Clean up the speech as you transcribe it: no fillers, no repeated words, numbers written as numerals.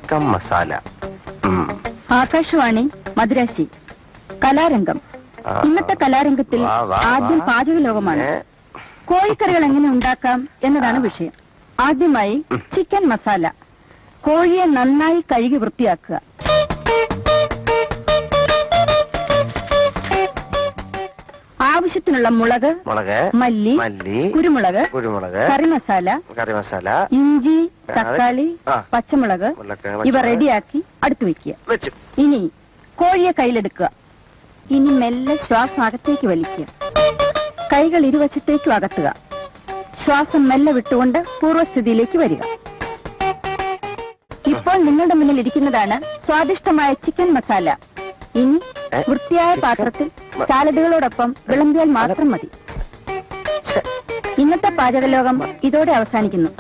Chicken masala. Akashvani മദ്രാശി. കലാരംഗം. ഇന്നത്തെ കലാരംഗത്തിൽ ആദ്യം പാചക ലോകമാണ്. കോഴിക്കറികൾ എങ്ങനെ ഉണ്ടാക്കാം എന്നതാണ് വിഷയം. ആദ്യമായി ചിക്കൻ മസാല. കോഴിയെ നന്നായി കഴുകി വൃത്തിയാക്കുക. ആവശ്യത്തിനുള്ള മുളക്, മല്ലി, കുരുമുളക്, കറിമസാല, ഇഞ്ചി, തക്കാളി, പച്ചമുളക് ഇവ റെഡിയാക്കി അടുത്ത് വെക്കുക. ഇനി കോഴിയെ കയ്യിലെടുക്കുക. ഇനി മെല്ലെ ശ്വാസം അകത്തേക്ക് വലിക്കുക. കൈകൾ ഇരുവശത്തേക്കും അകത്തുക. ശ്വാസം മെല്ലെ വിട്ടുകൊണ്ട് പൂർവ്വസ്ഥിതിയിലേക്ക് വരിക. ഇപ്പോൾ നിങ്ങളുടെ മുന്നിൽ ഇരിക്കുന്നതാണ് സ്വാദിഷ്ടമായ ചിക്കൻ മസാല. ഇനി വൃത്തിയായ പാത്രത്തിൽ സാലഡുകളോടൊപ്പം വിളമ്പിയാൽ മാത്രം മതി. ഇന്നത്തെ പാചകലോകം ഇതോടെ അവസാനിക്കുന്നു.